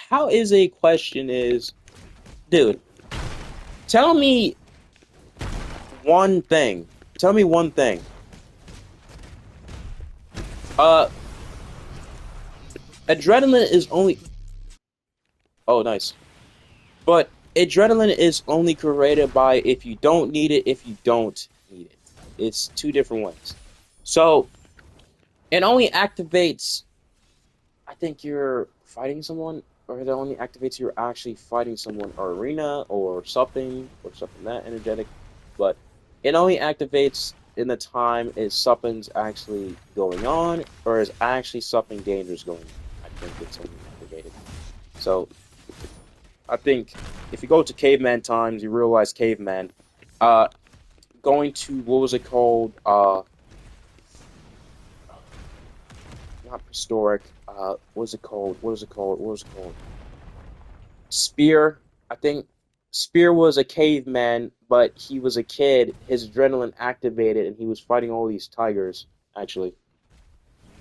how is a question is, dude, tell me one thing. Tell me one thing. Uh, adrenaline is only. Oh, nice. But adrenaline is only created by if you don't need it, if you don't need it. It's two different ones. So it only activates. I think you're fighting someone, or it only activates you're actually fighting someone, or arena, or something that energetic. But it only activates in the time is something's actually going on, or is actually something dangerous going on. I think it's only activated. So I think if you go to caveman times, you realize caveman. Uh, going to what was it called? Not prehistoric. What was it called? What was it called? What was it called? Spear. I think Spear was a caveman, but he was a kid. His adrenaline activated, and he was fighting all these tigers. Actually,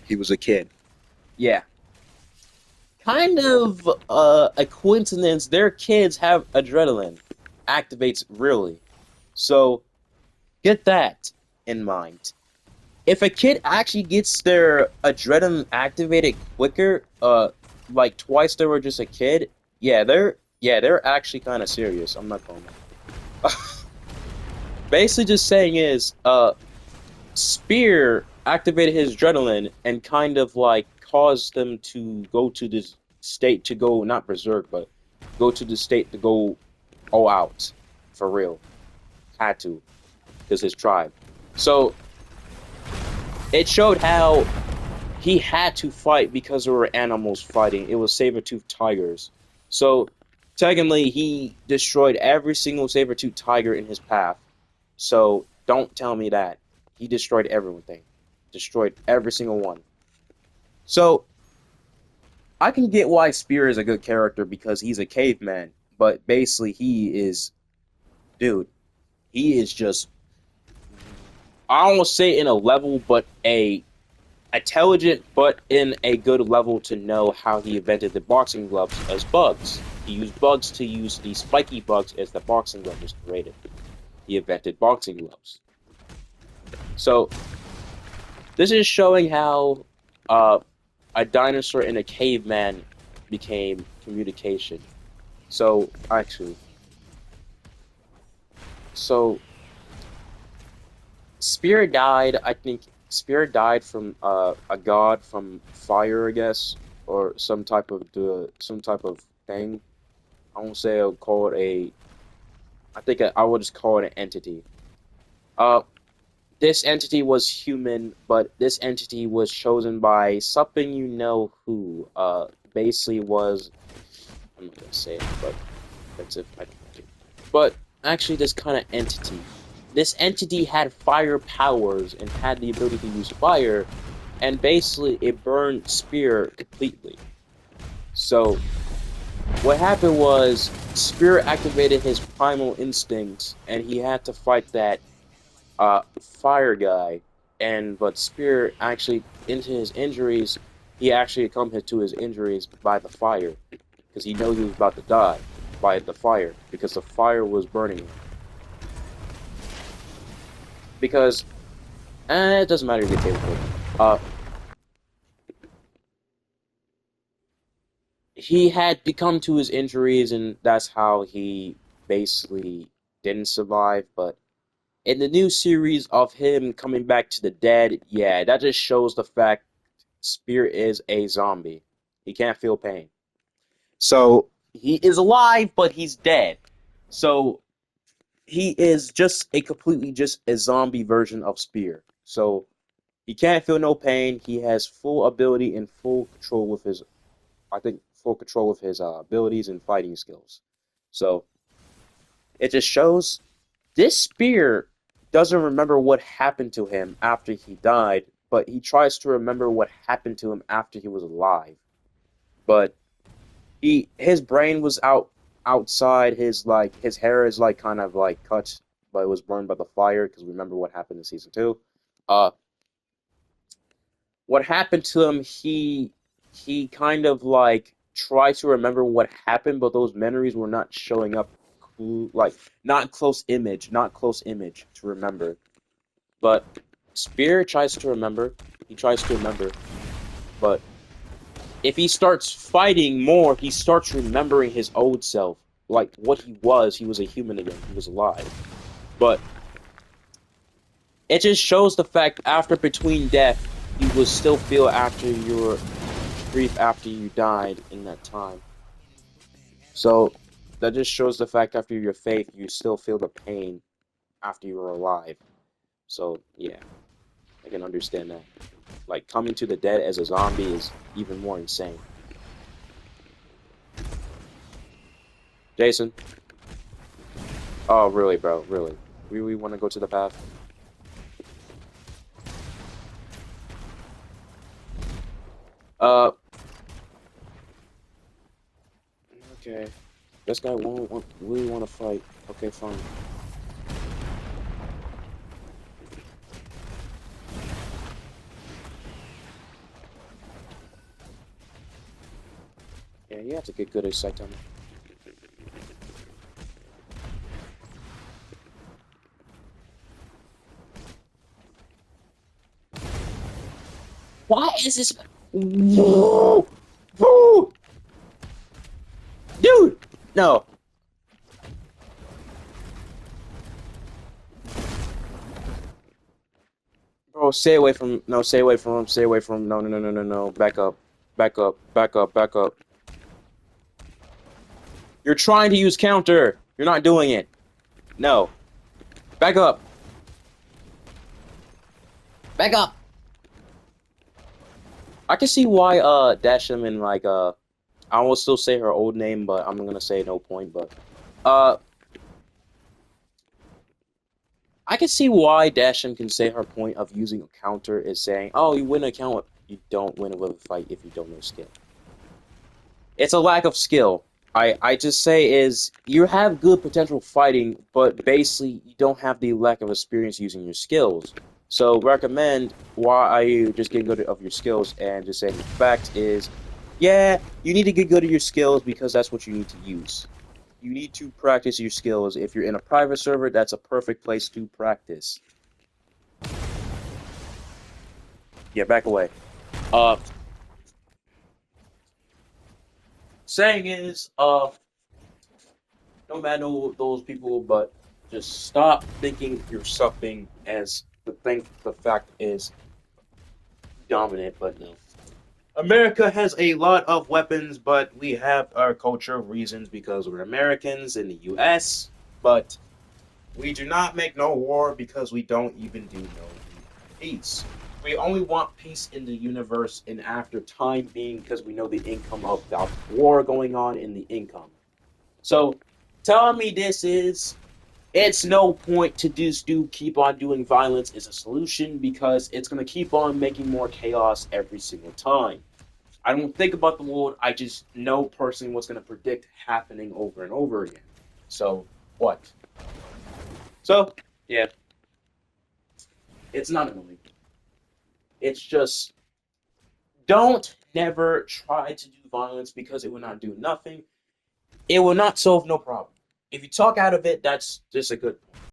he was a kid. Yeah, kind of a coincidence. Their kids have adrenaline activates really. So get that in mind. If a kid actually gets their adrenaline activated quicker, like twice they were just a kid, they're actually kind of serious. I'm not going to. Basically, just saying is, Spear activated his adrenaline and kind of like caused them to go to this state to go not berserk, but go to the state to go all out for real. Had to because his tribe. So it showed how he had to fight because there were animals fighting. It was saber-toothed tigers. So technically, he destroyed every single saber-toothed tiger in his path. So don't tell me that. He destroyed everything. Destroyed every single one. So I can get why Spear is a good character because he's a caveman. But basically, dude, he is just, I almost say in a level, but a intelligent, but in a good level to know how he invented the boxing gloves as bugs. He used bugs to use the spiky bugs as the boxing glove was created. He invented boxing gloves. So this is showing how uh, a dinosaur and a caveman became communication. So actually, so Spirit died. I think Spirit died from a god from fire, I guess, or some type of thing. I won't say I'll call it a. I think I will just call it an entity. Uh, this entity was human, but this entity was chosen by something you know who. Basically was. I'm not gonna say it, but that's if I. But actually, this kind of entity. This entity had fire powers and had the ability to use fire, and basically it burned Spear completely. So what happened was Spear activated his primal instincts, and he had to fight that fire guy. And but Spear actually into his injuries, he actually come to his injuries by the fire because he knew he was about to die by the fire because the fire was burning him. Because it doesn't matter if you're capable. Uh, he had to come to his injuries, and that's how he basically didn't survive. But in the new series of him coming back to the dead, yeah, that just shows the fact Spear is a zombie. He can't feel pain. So he is alive, but he's dead. So he is just a completely just a zombie version of Spear. So he can't feel no pain. He has full ability and full control with his, I think, full control with his abilities and fighting skills. So it just shows this Spear doesn't remember what happened to him after he died, but he tries to remember what happened to him after he was alive. But his brain was outside. His hair is like kind of like cut, but it was burned by the fire because remember what happened in season two. Uh, what happened to him? He kind of like try to remember what happened, but those memories were not showing up, like not close image to remember. But Spear tries to remember. He tries to remember, but if he starts fighting more, he starts remembering his old self, like what he was. He was a human again. He was alive. But it just shows the fact after between death, you will still feel after your grief after you died in that time. So that just shows the fact after your faith, you still feel the pain after you were alive. So yeah, I can understand that. Like coming to the dead as a zombie is even more insane. Jason. Oh really, bro? Really? We want to go to the path? Uh. Okay. This guy won't really want to fight. Okay, fine. Yeah, you have to get good at sight timing. Why is this? Whoa! Whoa! Dude! No. Bro, stay away from. No, stay away from him. Stay away from him. No, no, no, no, no, no. Back up. Back up. Back up. Back up. You're trying to use counter. You're not doing it. No. Back up. Back up. I can see why Dasham and like I will still say her old name, but I'm gonna say no point, but uh I can see why Dasham can say her point of using a counter is saying, oh, you win a counter, you don't win with a fight if you don't know skill. It's a lack of skill. I just say is you have good potential fighting, but basically you don't have the lack of experience using your skills. So recommend why are you just getting good of your skills and just saying the fact is, yeah, you need to get good at your skills because that's what you need to use. You need to practice your skills. If you're in a private server, that's a perfect place to practice. Yeah, back away. Uh, saying is, no matter those people, but just stop thinking you're something as the fact is dominant, but no. America has a lot of weapons, but we have our culture reasons because we're Americans in the US, but we do not make no war because we don't even do no peace. We only want peace in the universe and after time being because we know the income of the war going on in the income. So telling me this is it's no point to just keep on doing violence is a solution because it's gonna keep on making more chaos every single time. I don't think about the world, I just know personally what's gonna predict happening over and over again. So what? So yeah, it's not annoying. It's just don't never try to do violence because it will not do nothing. It will not solve no problem. If you talk out of it, that's just a good